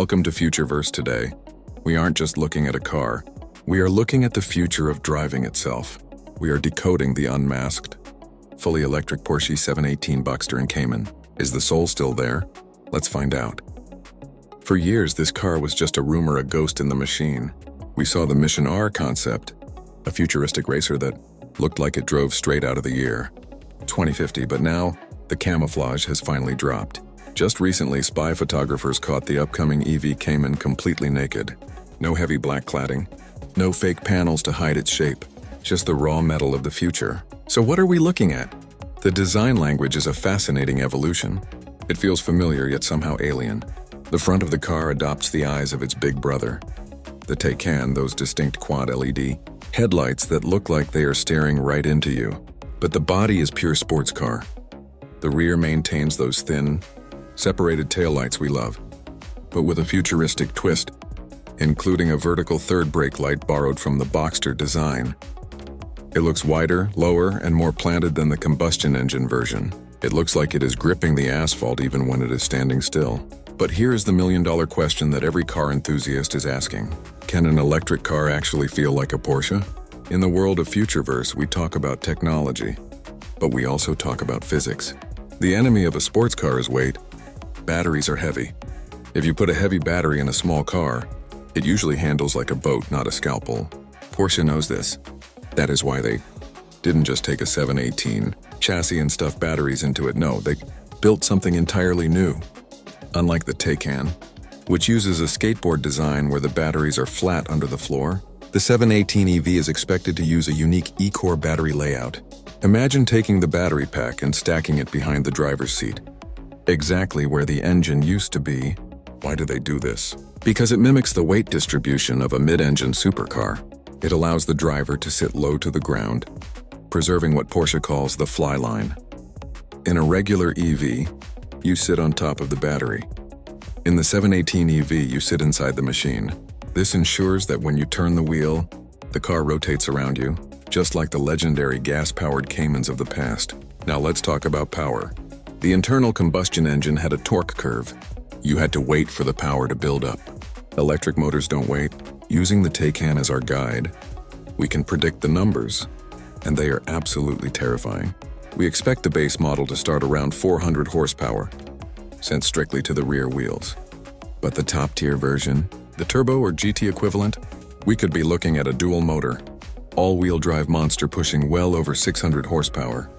Welcome to Futureverse today. We aren't just looking at a car. We are looking at the future of driving itself. We are decoding the unmasked. Fully electric Porsche 718 Boxster and Cayman. Is the soul still there? Let's find out. For years, this car was just a rumor, a ghost in the machine. We saw the Mission R concept, a futuristic racer that looked like it drove straight out of the year 2050, but now the camouflage has finally dropped. Just recently, spy photographers caught the upcoming EV Cayman completely naked. No heavy black cladding, no fake panels to hide its shape, just the raw metal of the future. So what are we looking at? The design language is a fascinating evolution. It feels familiar yet somehow alien. The front of the car adopts the eyes of its big brother. The Taycan, those distinct quad LED headlights that look like they are staring right into you. But the body is pure sports car. The rear maintains those thin, separated taillights we love, but with a futuristic twist, including a vertical third brake light borrowed from the Boxster design. It looks wider, lower, and more planted than the combustion engine version. It looks like it is gripping the asphalt even when it is standing still. But here is the million-dollar question that every car enthusiast is asking. Can an electric car actually feel like a Porsche? In the world of Futureverse, we talk about technology, but we also talk about physics. The enemy of a sports car is weight. Batteries are heavy. If you put a heavy battery in a small car, it usually handles like a boat, not a scalpel. Porsche knows this. That is why they didn't just take a 718 chassis and stuff batteries into it. No, they built something entirely new. Unlike the Taycan, which uses a skateboard design where the batteries are flat under the floor, the 718 EV is expected to use a unique E-Core battery layout. Imagine taking the battery pack and stacking it behind the driver's seat, exactly where the engine used to be. Why do they do this? Because it mimics the weight distribution of a mid-engine supercar. It allows the driver to sit low to the ground, preserving what Porsche calls the fly line. In a regular EV, you sit on top of the battery. In the 718 EV, you sit inside the machine. This ensures that when you turn the wheel, the car rotates around you, just like the legendary gas-powered Caymans of the past. Now let's talk about power. The internal combustion engine had a torque curve. You had to wait for the power to build up. Electric motors don't wait. Using the Taycan as our guide, we can predict the numbers, and they are absolutely terrifying. We expect the base model to start around 400 horsepower, sent strictly to the rear wheels. But the top-tier version, the turbo or GT equivalent, we could be looking at a dual motor, all-wheel drive monster pushing well over 600 horsepower.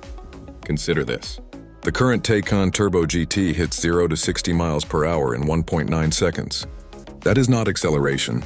Consider this. The current Taycan Turbo GT hits 0 to 60 miles per hour in 1.9 seconds. That is not acceleration,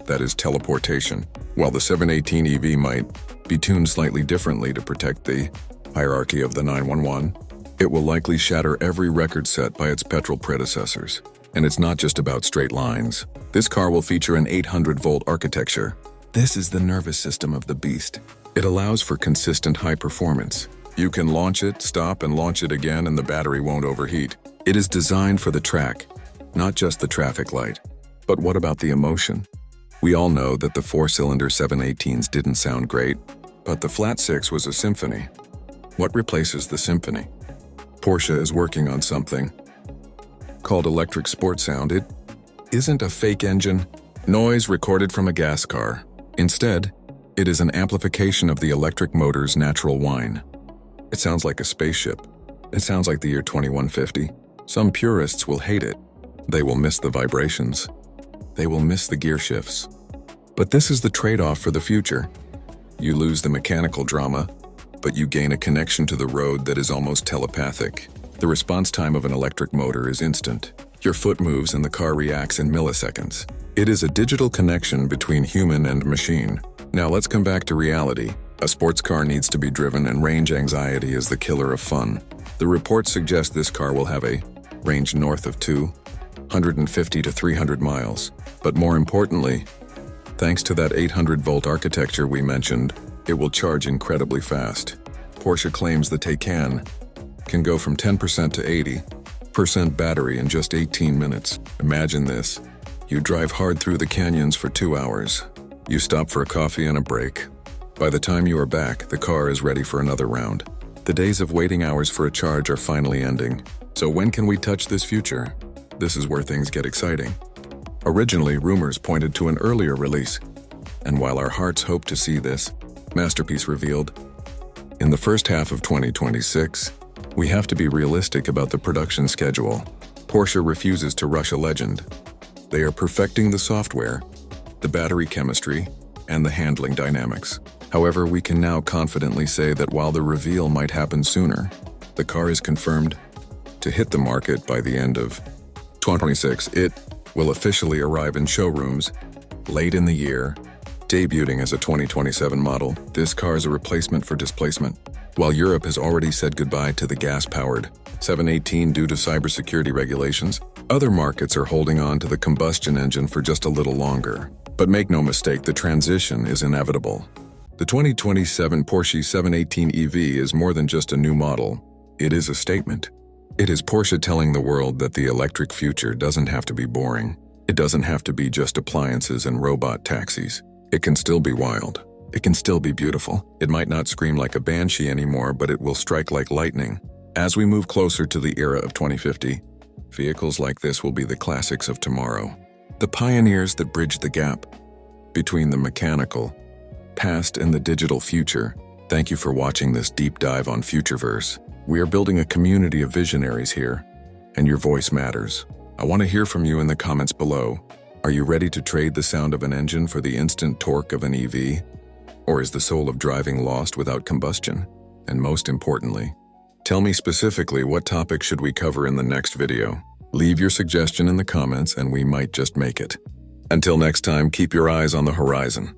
that is teleportation. While the 718 EV might be tuned slightly differently to protect the hierarchy of the 911, it will likely shatter every record set by its petrol predecessors. And it's not just about straight lines. This car will feature an 800-volt architecture. This is the nervous system of the beast. It allows for consistent high performance. You can launch it, stop, and launch it again, and the battery won't overheat. It is designed for the track, not just the traffic light. But what about the emotion? We all know that the four-cylinder 718s didn't sound great, but the flat six was a symphony. What replaces the symphony? Porsche is working on something called electric sport sound. It isn't a fake engine, noise recorded from a gas car. Instead, it is an amplification of the electric motor's natural whine. It sounds like a spaceship. It sounds like the year 2150. Some purists will hate it. They will miss the vibrations. They will miss the gear shifts. But this is the trade-off for the future. You lose the mechanical drama, but you gain a connection to the road that is almost telepathic. The response time of an electric motor is instant. Your foot moves and the car reacts in milliseconds. It is a digital connection between human and machine. Now let's come back to reality. A sports car needs to be driven, and range anxiety is the killer of fun. The reports suggest this car will have a range north of 250 to 300 miles. But more importantly, thanks to that 800-volt architecture we mentioned, it will charge incredibly fast. Porsche claims the Taycan can go from 10% to 80% battery in just 18 minutes. Imagine this. You drive hard through the canyons for 2 hours. You stop for a coffee and a break. By the time you are back, the car is ready for another round. The days of waiting hours for a charge are finally ending. So when can we touch this future? This is where things get exciting. Originally, rumors pointed to an earlier release, and while our hearts hope to see this masterpiece revealed in the first half of 2026, we have to be realistic about the production schedule. Porsche refuses to rush a legend. They are perfecting the software, the battery chemistry, and the handling dynamics. However, we can now confidently say that while the reveal might happen sooner, the car is confirmed to hit the market by the end of 2026. It will officially arrive in showrooms late in the year, debuting as a 2027 model. This car is a replacement for displacement. While Europe has already said goodbye to the gas-powered 718 due to cybersecurity regulations, other markets are holding on to the combustion engine for just a little longer. But make no mistake, the transition is inevitable. The 2027 Porsche 718 EV is more than just a new model. It is a statement. It is Porsche telling the world that the electric future doesn't have to be boring. It doesn't have to be just appliances and robot taxis. It can still be wild. It can still be beautiful. It might not scream like a banshee anymore, but it will strike like lightning. As we move closer to the era of 2050, vehicles like this will be the classics of tomorrow. The pioneers that bridge the gap between the mechanical past and the digital future. Thank you for watching this deep dive on Futureverse. We are building a community of visionaries here, and your voice matters. I want to hear from you in the comments below. Are you ready to trade the sound of an engine for the instant torque of an EV? Or is the soul of driving lost without combustion? And most importantly, tell me specifically what topic should we cover in the next video. Leave your suggestion in the comments and we might just make it. Until next time, keep your eyes on the horizon.